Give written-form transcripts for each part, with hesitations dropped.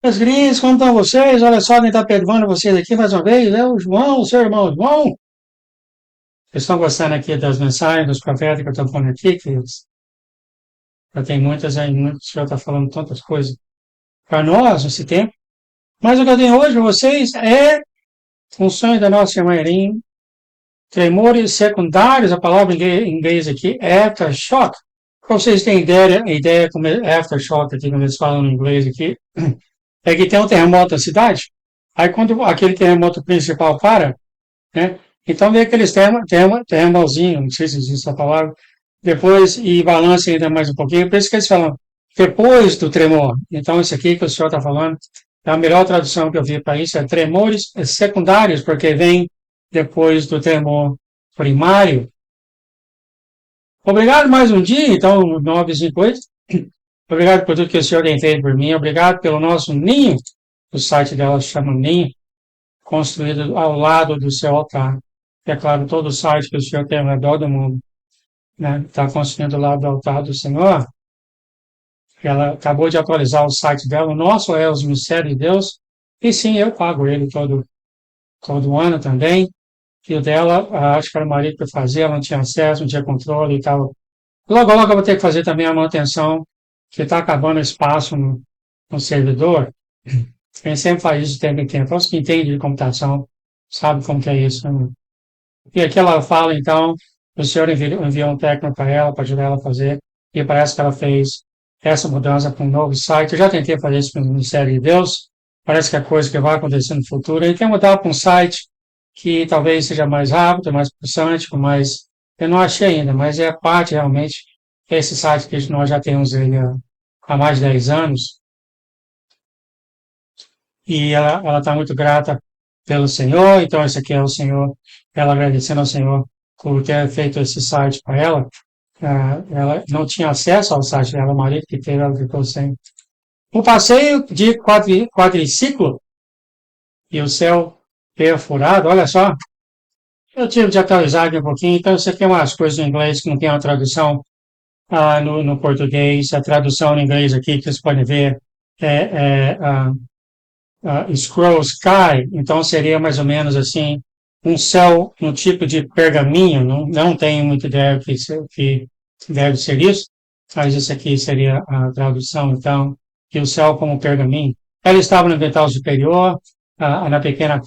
Meus gringos, como estão vocês? Olha só quem está perdoando vocês aqui mais uma vez, é o João, seu irmão João. Vocês estão gostando aqui das mensagens, dos profetas que eu estou falando aqui, que já tem muitas aí, muitos, o senhor está falando tantas coisas para nós nesse tempo. Mas o que eu tenho hoje para vocês é um sonho da nossa irmã Erin, tremores secundários, a palavra em inglês aqui é aftershock. Para vocês terem ideia como é aftershock aqui, quando eles falam em inglês aqui, é que tem um terremoto na cidade, aí quando aquele terremoto principal para, né? Então vem aqueles terremozinho, não sei se existe essa palavra, depois e balança ainda mais um pouquinho, por isso que eles falam depois do tremor. Então isso aqui que o senhor está falando, é a melhor tradução que eu vi para isso, é tremores secundários, porque vem depois do tremor primário. Obrigado mais um dia, então, 958. Obrigado por tudo que o senhor tem feito por mim, obrigado pelo nosso ninho, o site dela chama Ninho, construído ao lado do seu altar. E, é claro, todo o site que o Senhor tem ao redor do mundo, né, está construindo ao lado do altar do Senhor. Ela acabou de atualizar o site dela. O nosso é os Mistérios de Deus. E sim, eu pago ele todo ano também. E o dela, acho que era o marido que fazia, ela não tinha acesso, não tinha controle e tal. Logo, logo eu vou ter que fazer também a manutenção, que está acabando espaço no servidor. A gente sempre faz isso de tempo em tempo. Os que entendem de computação sabem como que é isso, né? E aqui ela fala, então, o senhor enviou um técnico para ela, para ajudar ela a fazer, e parece que ela fez essa mudança para um novo site. Eu já tentei fazer isso no Ministério de Deus, parece que é coisa que vai acontecer no futuro. Ele quer mudar para um site que talvez seja mais rápido, mais pulsante, mais... Eu não achei ainda, mas é parte realmente esse site que nós já temos ele há mais de 10 anos, e ela está muito grata pelo Senhor, então esse aqui é o Senhor, ela agradecendo ao Senhor por ter feito esse site para ela. Ela não tinha acesso ao site dela, o marido que teve, ela ficou sem. Um passeio de quadriciclo e o céu perfurado, olha só. Eu tive de atualizar aqui um pouquinho, então isso aqui é umas coisas em inglês que não tem uma tradução no português. A tradução em inglês aqui que vocês podem ver scroll sky, então seria mais ou menos assim, um céu no tipo de pergaminho, não tenho muita ideia que deve ser isso, mas isso aqui seria a tradução, então, que o céu como pergaminho. Ela estava no quintal superior, na pequena,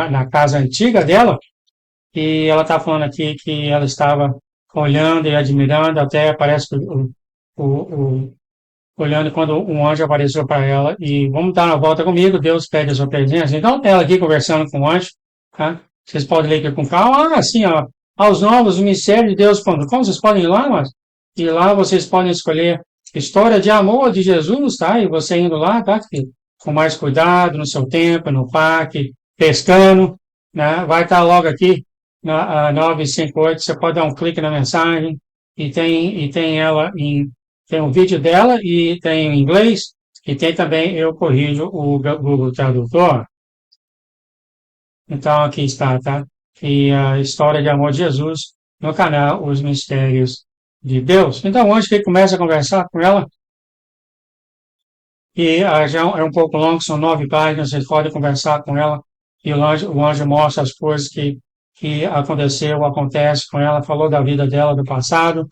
na casa antiga dela, e ela está falando aqui que ela estava olhando e admirando, até parece que o olhando quando um anjo apareceu para ela e vamos dar uma volta comigo, Deus pede a sua presença. Então, ela aqui conversando com o anjo, tá? Vocês podem ler aqui com calma. Assim, ó, aos novos, o mistério de Deus. Como vocês podem ir lá, mas e lá vocês podem escolher história de amor de Jesus, tá? E você indo lá, tá? Com mais cuidado, no seu tempo, no parque, pescando, né? Vai estar logo aqui na 958. Você pode dar um clique na mensagem e tem ela tem um vídeo dela e tem em inglês, e tem também, eu corrijo o Google Tradutor. Então, aqui está, tá? E a história de amor de Jesus no canal Os Mistérios de Deus. Então, antes que ele comece a conversar com ela, e já é um pouco longo, são 9 páginas, vocês podem conversar com ela, e o anjo mostra as coisas que aconteceu, acontece com ela, falou da vida dela, do passado,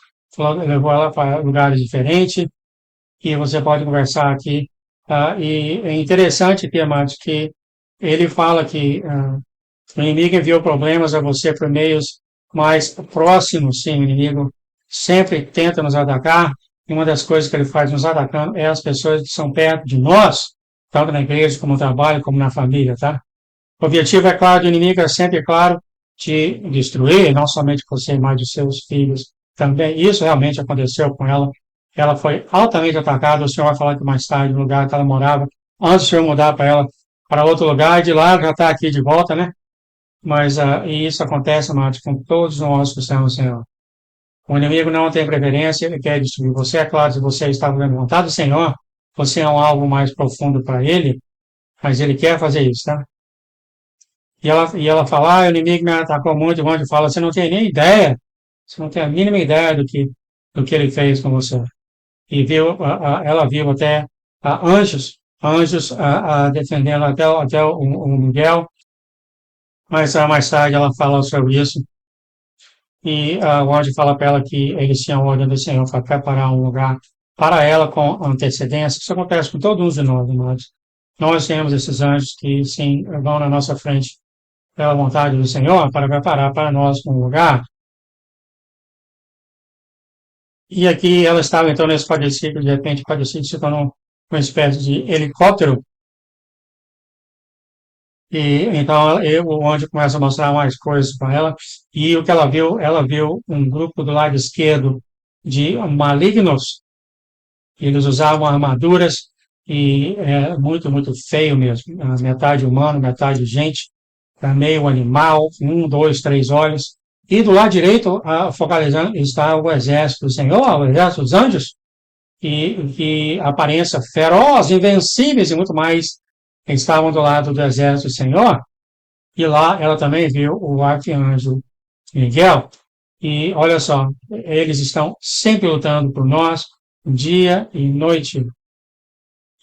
levou ela para lugares diferentes, e você pode conversar aqui. E é interessante aqui, amados, que ele fala que o inimigo enviou problemas a você por meios mais próximos, sim, o inimigo sempre tenta nos atacar, e uma das coisas que ele faz nos atacando é as pessoas que são perto de nós, tanto na igreja, como no trabalho, como na família, tá? O objetivo, é claro, do inimigo é sempre, claro, te destruir, não somente você, mas os seus filhos também. Isso realmente aconteceu com ela. Ela foi altamente atacada. O senhor vai falar que mais tarde, no lugar que ela morava, antes do senhor mudar para ela para outro lugar, de lá já está aqui de volta, né? Mas e isso acontece, amados, com todos nós que estamos no Senhor. O inimigo não tem preferência, ele quer destruir você. É claro, se você está fazendo vontade do Senhor, você é um alvo mais profundo para ele, mas ele quer fazer isso, tá? E ela fala, o inimigo me atacou muito, o anjo fala, você não tem nem ideia, você não tem a mínima ideia do que ele fez com você. E ela viu até anjos anjos defendendo até o Miguel, mas mais tarde ela fala sobre isso, e o anjo fala para ela que eles tinham ordem do Senhor para preparar um lugar para ela com antecedência. Isso acontece com todos de nós, amados. Nós temos esses anjos que, sim, vão na nossa frente pela vontade do Senhor para preparar para nós um lugar. E aqui ela estava então nesse quadriciclo, de repente o quadriciclo se tornou uma espécie de helicóptero. E então o anjo começa a mostrar mais coisas para ela. E o que ela viu um grupo do lado esquerdo de malignos. Eles usavam armaduras e muito, muito feio mesmo. Metade humano, metade gente, meio animal, um, dois, três olhos. E do lado direito, focalizando, está o exército do Senhor, o exército dos anjos, que aparência feroz, invencíveis e muito mais, estavam do lado do exército do Senhor. E lá ela também viu o arcanjo Miguel. E olha só, eles estão sempre lutando por nós, dia e noite.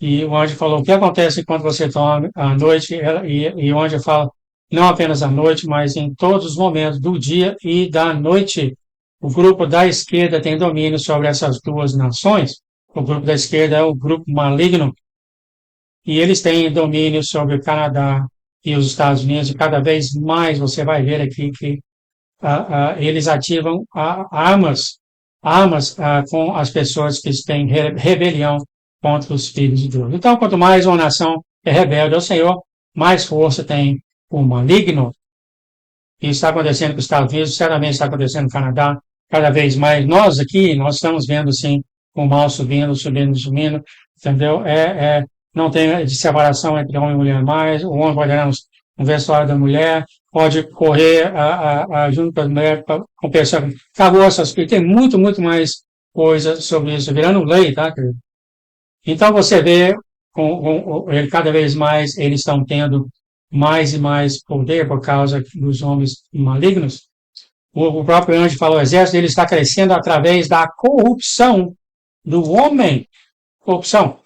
E o anjo falou: o que acontece quando você toma à noite? E o anjo fala: não apenas à noite, mas em todos os momentos do dia e da noite. O grupo da esquerda tem domínio sobre essas duas nações. O grupo da esquerda é o grupo maligno. E eles têm domínio sobre o Canadá e os Estados Unidos. E cada vez mais você vai ver aqui que eles ativam armas com as pessoas que têm rebelião contra os filhos de Deus. Então, quanto mais uma nação é rebelde ao Senhor, mais força tem o maligno. Isso está acontecendo com os Estados Unidos, certamente está acontecendo no Canadá, cada vez mais. Nós aqui, nós estamos vendo, sim, o mal subindo, subindo, subindo, entendeu? Não tem de separação entre homem e mulher mais, o homem pode olhar no vestuário da mulher, pode correr junto com as mulheres, com pessoas. Acabou essas coisas, tem muito, muito mais coisa sobre isso, virando lei, tá, querido? Então você vê, cada vez mais eles estão tendo mais e mais poder por causa dos homens malignos. O próprio anjo falou: o exército dele está crescendo através da corrupção do homem. Corrupção.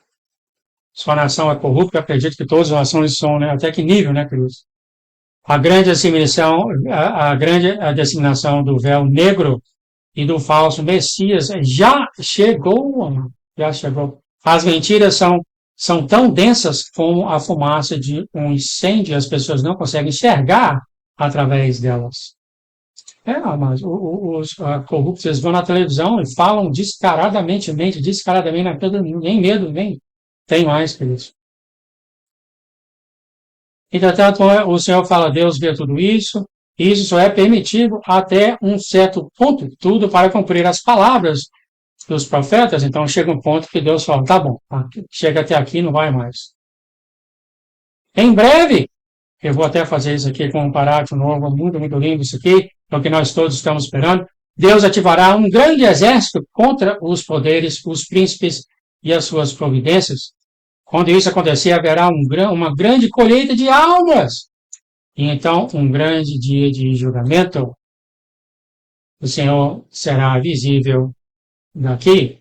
Sua nação é corrupta, acredito que todas as nações são, né? Até que nível, né, queridos? A grande disseminação, a grande disseminação do véu negro e do falso Messias já chegou, já chegou. As mentiras são tão densas como a fumaça de um incêndio, as pessoas não conseguem enxergar através delas. Mas os corruptos vão na televisão e falam descaradamente, nem medo, nem tem mais, queridos. Entretanto, o Senhor fala: Deus vê tudo isso, e isso só é permitido até um certo ponto, tudo para cumprir as palavras dos profetas. Então chega um ponto que Deus fala: tá bom, chega até aqui, não vai mais. Em breve, eu vou até fazer isso aqui com um parágrafo novo, muito, muito lindo isso aqui, é o que nós todos estamos esperando. Deus ativará um grande exército contra os poderes, os príncipes e as suas providências. Quando isso acontecer, haverá uma grande colheita de almas. E então, um grande dia de julgamento. O Senhor será visível daqui.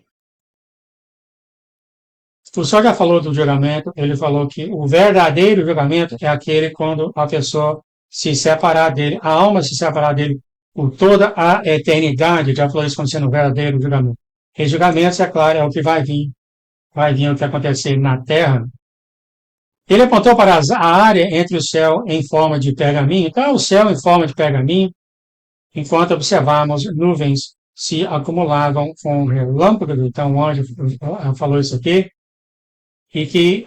O Senhor já falou do julgamento, ele falou que o verdadeiro julgamento é aquele quando a pessoa se separar dele, a alma se separar dele por toda a eternidade. Já falou isso quando sendo o verdadeiro julgamento. E julgamento, é claro, é o que vai vir o que acontecer na terra. Ele apontou para a área entre o céu em forma de pergaminho. Então, o céu em forma de pergaminho, enquanto observamos nuvens se acumulavam com relâmpagos. Então, o anjo falou isso aqui. E que,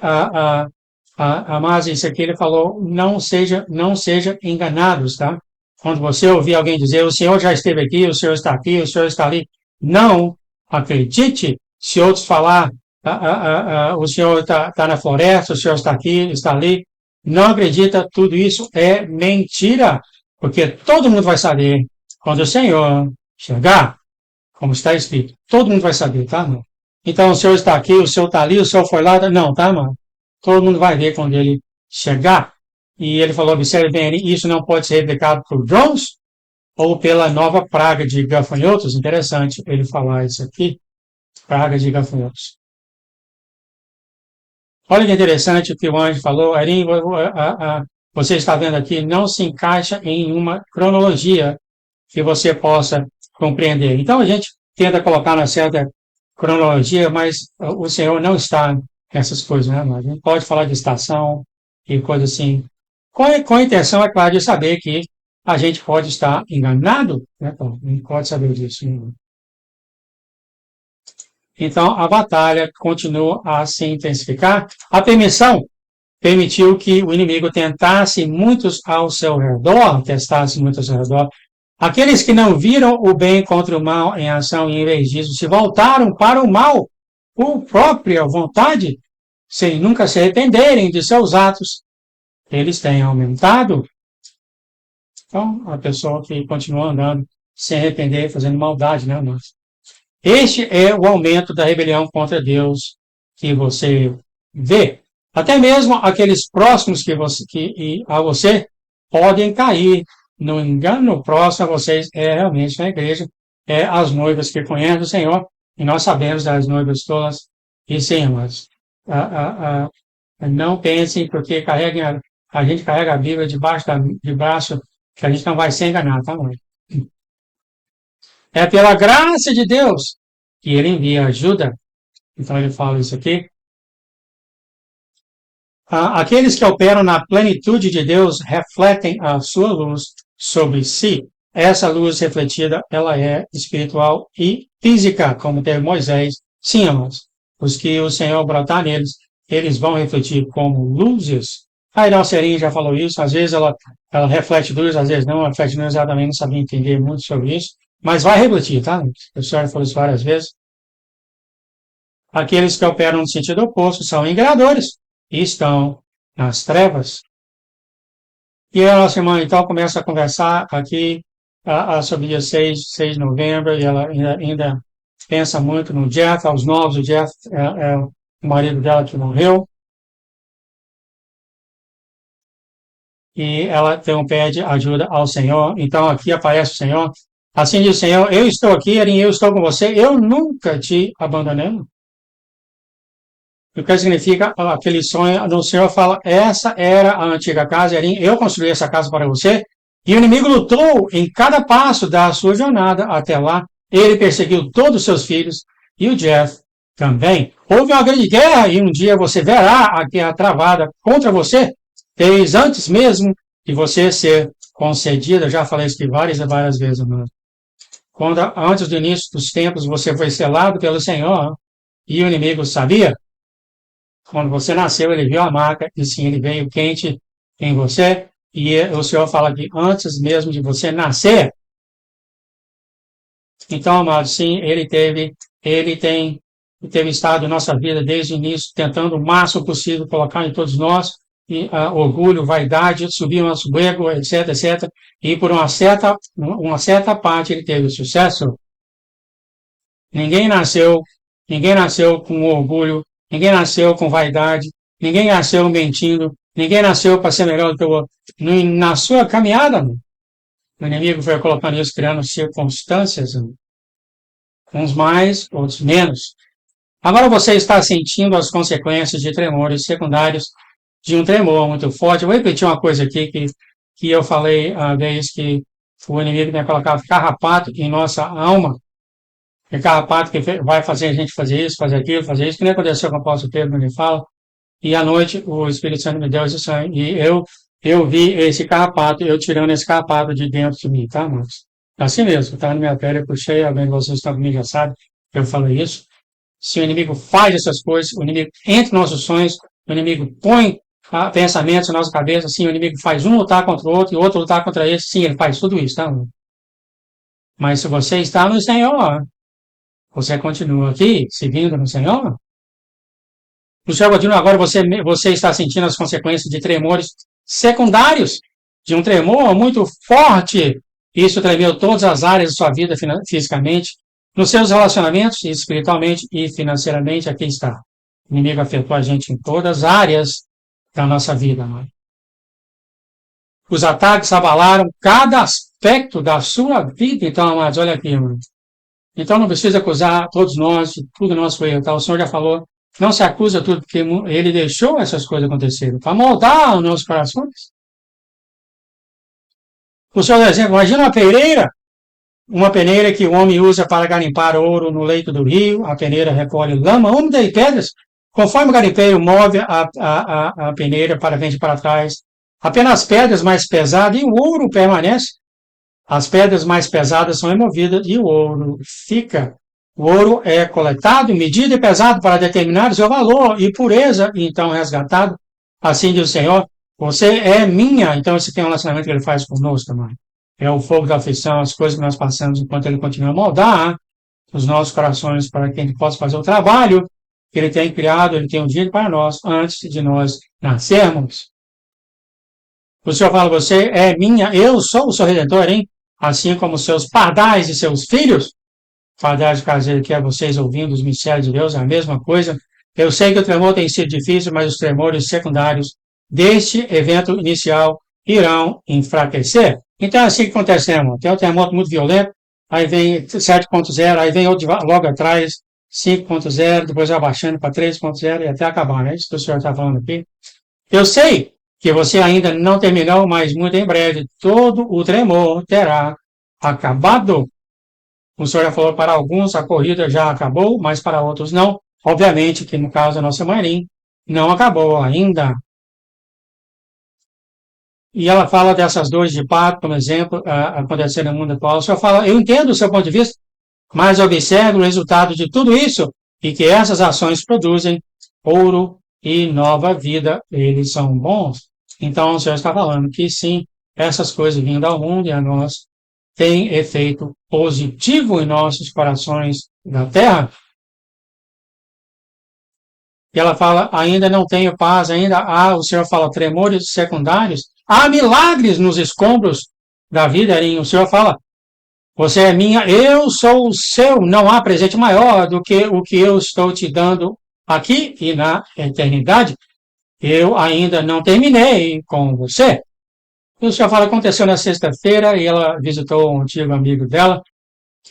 mas isso aqui ele falou: não seja enganados, tá? Quando você ouvir alguém dizer: o Senhor já esteve aqui, o Senhor está aqui, o Senhor está ali, não acredite. Se outros falar: o Senhor está na floresta, o Senhor está aqui, está ali, não acredita, tudo isso é mentira, porque todo mundo vai saber quando o Senhor chegar, como está escrito. Todo mundo vai saber, tá, mano? Então, o Senhor está aqui, o Senhor está ali, o Senhor foi lá. Não, tá, mano? Todo mundo vai ver quando ele chegar. E ele falou: observe bem, isso não pode ser replicado por drones ou pela nova praga de gafanhotos. Interessante ele falar isso aqui, praga de gafanhotos. Olha que interessante o que o anjo falou. Ari, você está vendo aqui, não se encaixa em uma cronologia que você possa compreender. Então a gente tenta colocar na certa cronologia, mas o Senhor não está nessas coisas, né? A gente pode falar de estação e coisa assim, com a intenção, é claro, de saber que a gente pode estar enganado, né? Bom, a gente pode saber disso. Né? Então a batalha continua a se intensificar. A permissão permitiu que o inimigo tentasse muitos ao seu redor, testasse muitos ao seu redor. Aqueles que não viram o bem contra o mal em ação e em vez disso se voltaram para o mal por própria vontade, sem nunca se arrependerem de seus atos, eles têm aumentado. Então, a pessoa que continua andando sem arrepender, fazendo maldade, né, nós? Este é o aumento da rebelião contra Deus que você vê. Até mesmo aqueles próximos a você podem cair no engano. Próximo a vocês é realmente na igreja, é as noivas que conhecem o Senhor, e nós sabemos das noivas todas e sim, mas não pensem porque a gente carrega a Bíblia de braço que a gente não vai ser enganado, tá, mãe? É pela graça de Deus que ele envia ajuda. Então ele fala isso aqui. Aqueles que operam na plenitude de Deus refletem a sua luz sobre si. Essa luz refletida, ela é espiritual e física, como teve Moisés. Sim, amados. Os que o Senhor brotar neles, eles vão refletir como luzes. A Iracema já falou isso. Às vezes ela reflete luz, às vezes não. Reflete luz, ela também não sabia entender muito sobre isso. Mas vai refletir, tá? O senhor falou isso várias vezes. Aqueles que operam no sentido oposto são enganadores e estão nas trevas. E a nossa irmã, então, começa a conversar aqui sobre dia 6 de novembro, e ela ainda pensa muito no Jeff, aos novos. O Jeff é o marido dela que morreu. E ela então pede ajuda ao Senhor. Então, aqui aparece o Senhor. Assim diz o Senhor, eu estou aqui, Erin, eu estou com você, eu nunca te abandonei. O que significa aquele sonho do Senhor fala, essa era a antiga casa, Erin, eu construí essa casa para você, e o inimigo lutou em cada passo da sua jornada até lá, ele perseguiu todos os seus filhos, e o Jeff também. Houve uma grande guerra, e um dia você verá a guerra travada contra você, desde antes mesmo de você ser concedida, já falei isso aqui várias e várias vezes, irmão. Quando antes do início dos tempos você foi selado pelo Senhor, e o inimigo sabia, quando você nasceu, ele viu a marca, e sim, ele veio quente em você, e o Senhor fala que antes mesmo de você nascer, então, amado, sim, ele teve estado em nossa vida desde o início, tentando o máximo possível colocar em todos nós, e, orgulho, vaidade, subir o nosso ego, etc, etc, e por uma certa parte ele teve sucesso. Ninguém nasceu com orgulho, ninguém nasceu com vaidade, ninguém nasceu mentindo, ninguém nasceu para ser melhor do que o outro. Na sua caminhada, o inimigo foi colocando isso, criando circunstâncias, uns mais, outros menos. Agora você está sentindo as consequências de tremores secundários de um tremor muito forte. Eu vou repetir uma coisa aqui que eu falei a vez que o inimigo tinha colocado carrapato em nossa alma. É carrapato que vai fazer a gente fazer isso, fazer isso, que nem aconteceu com o apóstolo Pedro, quando ele fala. E à noite o Espírito Santo me deu esse sonho. E eu vi esse carrapato, eu tirando esse carrapato de dentro de mim, tá, Marcos? Assim mesmo, tá na minha pele, eu puxei, alguém de vocês estão comigo já sabe, eu falei isso. Se o inimigo faz essas coisas, o inimigo entra nos nossos sonhos, o inimigo põe pensamentos na nossa cabeça, sim, o inimigo faz um lutar contra o outro e o outro lutar contra esse, sim, ele faz tudo isso, tá? Mas se você está no Senhor, você continua aqui, seguindo no Senhor? O Senhor continua agora, você está sentindo as consequências de tremores secundários, de um tremor muito forte. Isso tremeu todas as áreas da sua vida fisicamente, nos seus relacionamentos, espiritualmente e financeiramente, aqui está. O inimigo afetou a gente em todas as áreas da nossa vida, mãe. Os ataques abalaram cada aspecto da sua vida. Então, amados, olha aqui, mano. Então não precisa acusar todos nós de tudo nosso erro, tá? O Senhor já falou Não se acusa tudo, porque ele deixou essas coisas acontecerem para moldar os nossos corações. Por seu exemplo, imagina uma peneira que o homem usa para garimpar ouro no leito do rio, a peneira recolhe lama úmida e pedras, conforme o garimpeiro move a peneira para frente e para trás, apenas pedras mais pesadas e o ouro permanece. As pedras mais pesadas são removidas e o ouro fica. O ouro é coletado, medido e pesado para determinar o seu valor e pureza, e então resgatado. Assim diz o Senhor, você é minha. Então, esse tem um relacionamento que ele faz conosco também. É o fogo da aflição, as coisas que nós passamos enquanto ele continua a moldar os nossos corações para que a gente possa fazer o trabalho que ele tem criado, ele tem um dia para nós antes de nós nascermos. O Senhor fala, você é minha, eu sou o seu redentor, hein? Assim como seus pardais e seus filhos. Pardais de caseiro que é vocês ouvindo os mistérios de Deus, é a mesma coisa. Eu sei que o tremor tem sido difícil, mas os tremores secundários deste evento inicial irão enfraquecer. Então é assim que acontece, irmão. Tem um terremoto muito violento, aí vem 7.0, aí vem outro logo atrás, 5.0, depois vai baixando para 3.0 e até acabar, né? Isso que o senhor está falando aqui. Eu sei que você ainda não terminou, mas muito em breve todo o tremor terá acabado. O senhor já falou para alguns a corrida já acabou, mas para outros não. Obviamente que no caso da nossa Marim, não acabou ainda. E ela fala dessas dores de parto, por exemplo, acontecendo no mundo atual. O senhor fala, eu entendo o seu ponto de vista, mas observe o resultado de tudo isso e que essas ações produzem ouro e nova vida. Eles são bons. Então, o senhor está falando que sim, essas coisas vindo ao mundo e a nós têm efeito positivo em nossos corações da terra. E ela fala, ainda não tenho paz, ainda há, o senhor fala, tremores secundários, há milagres nos escombros da vida, o senhor fala, você é minha, eu sou o seu, não há presente maior do que o que eu estou te dando aqui e na eternidade. Eu ainda não terminei com você. E o senhor fala, aconteceu na sexta-feira e ela visitou um antigo amigo dela,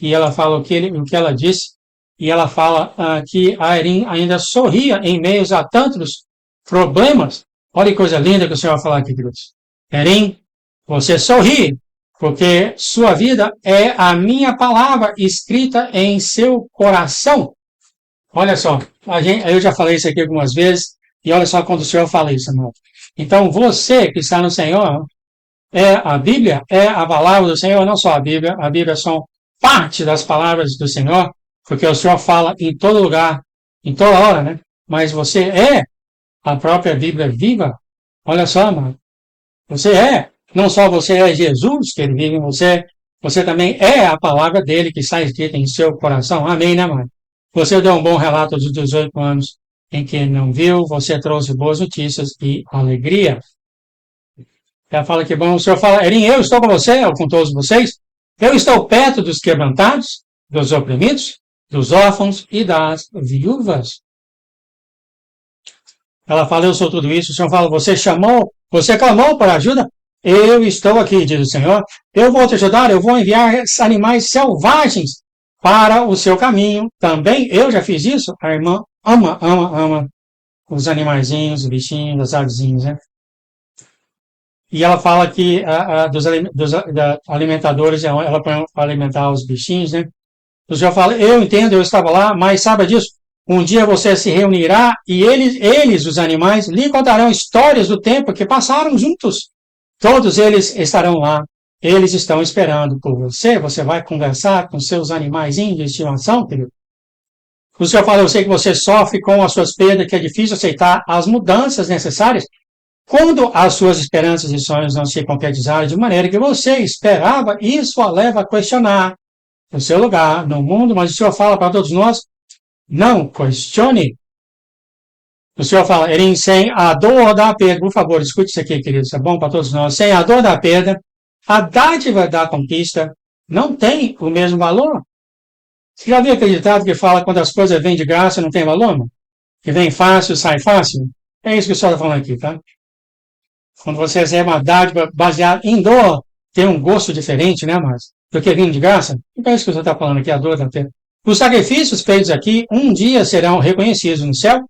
e ela fala o que ela disse, e ela fala que a Erin ainda sorria em meio a tantos problemas. Olha que coisa linda que o senhor vai falar aqui, queridos. Erin, você sorri, porque sua vida é a minha palavra escrita em seu coração. Olha só, eu já falei isso aqui algumas vezes, e olha só quando o senhor fala isso, irmão. Então, você que está no Senhor, a Bíblia é a palavra do Senhor, não só a Bíblia são parte das palavras do Senhor, porque o Senhor fala em todo lugar, em toda hora, né? Mas você é a própria Bíblia viva. Olha só, mano. Você não só você é Jesus, que ele vive em você, você também é a palavra dele que está escrita em seu coração. Amém, né, mãe? Você deu um bom relato dos 18 anos em que não viu, você trouxe boas notícias e alegria. Ela fala que bom, o senhor fala, Erin, eu estou com você, ou com todos vocês, eu estou perto dos quebrantados, dos oprimidos, dos órfãos e das viúvas. Ela fala, eu sou tudo isso. O Senhor fala, você clamou por ajuda? Eu estou aqui, diz o Senhor. Eu vou te ajudar, eu vou enviar animais selvagens para o seu caminho. Também eu já fiz isso. A irmã ama os animaizinhos, os bichinhos, as avezinhas, né? E ela fala que dos alimentadores, ela põe para alimentar os bichinhos, né? O Senhor fala, eu entendo, eu estava lá, mas saiba disso, um dia você se reunirá e eles, os animais, lhe contarão histórias do tempo que passaram juntos. Todos eles estarão lá, eles estão esperando por você, você vai conversar com seus animaizinhos de estimação, querido. O Senhor fala, eu sei que você sofre com as suas perdas, que é difícil aceitar as mudanças necessárias, quando as suas esperanças e sonhos não se concretizaram de maneira que você esperava, isso a leva a questionar o seu lugar no mundo, mas o Senhor fala para todos nós, não questione. O Senhor fala, Erin, sem a dor da perda, por favor, escute isso aqui, queridos, é bom para todos nós, sem a dor da perda, a dádiva da conquista não tem o mesmo valor. Você já havia acreditado que fala quando as coisas vêm de graça não tem valor, mano? Que vem fácil, sai fácil? É isso que o Senhor está falando aqui, tá? Quando você recebe uma dádiva baseada em dor, tem um gosto diferente, né, mas do que vindo de graça? Então é isso que o Senhor está falando aqui, a dor da perda. Os sacrifícios feitos aqui um dia serão reconhecidos no céu,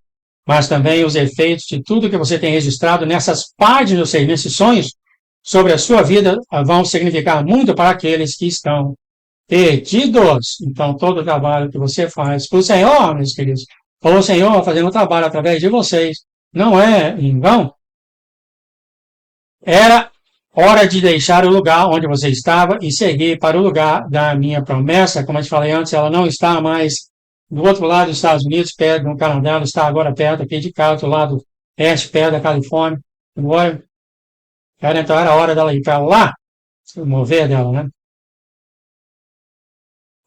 mas também os efeitos de tudo que você tem registrado nessas páginas, ou seja, nesses sonhos, sobre a sua vida, vão significar muito para aqueles que estão perdidos. Então, todo o trabalho que você faz para o Senhor, meus queridos, ou o Senhor fazendo o trabalho através de vocês, não é em vão. Era hora de deixar o lugar onde você estava e seguir para o lugar da minha promessa. Como eu te falei antes, ela não está mais do outro lado dos Estados Unidos, perto do Canadá, ela está agora perto aqui de cá, do lado oeste, perto da Califórnia. Agora, então era hora dela ir para lá, se mover dela, né?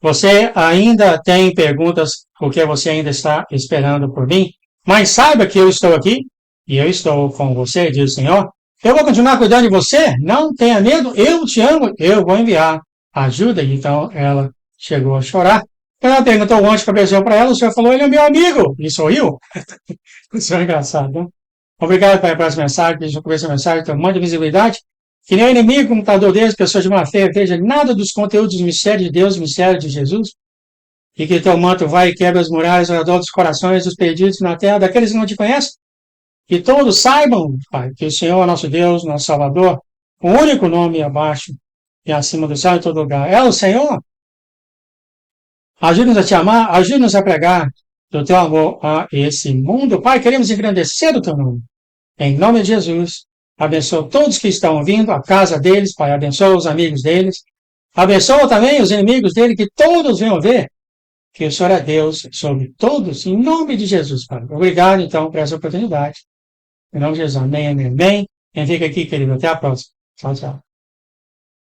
Você ainda tem perguntas porque você ainda está esperando por mim, mas saiba que eu estou aqui e eu estou com você, diz o Senhor. Eu vou continuar cuidando de você, não tenha medo, eu te amo, eu vou enviar ajuda. Então ela chegou a chorar. Ela perguntou o anjo que apareceu para ela, o Senhor falou, ele é meu amigo, e sorriu. Isso é engraçado, né? Obrigado por essa mensagem, que por essa mensagem tem um monte de visibilidade. Que nem o inimigo, computador deles, pessoas de má fé, veja nada dos conteúdos do mistério de Deus, mistério de Jesus, e que teu manto vai e quebra as muralhas ao redor dos corações dos perdidos na terra, daqueles que não te conhecem. Que todos saibam, Pai, que o Senhor é nosso Deus, nosso Salvador, o único nome abaixo e acima do céu em todo lugar. É o Senhor. Ajude-nos a te amar, ajude-nos a pregar do teu amor a esse mundo. Pai, queremos engrandecer o teu nome. Em nome de Jesus, abençoa todos que estão vindo, a casa deles, Pai, abençoa os amigos deles, abençoa também os inimigos dele, que todos venham ver que o Senhor é Deus sobre todos, em nome de Jesus, Pai. Obrigado, então, por essa oportunidade. Em nome de Jesus, amém, amém, amém. Quem fica aqui, querido, até a próxima. Tchau, tchau.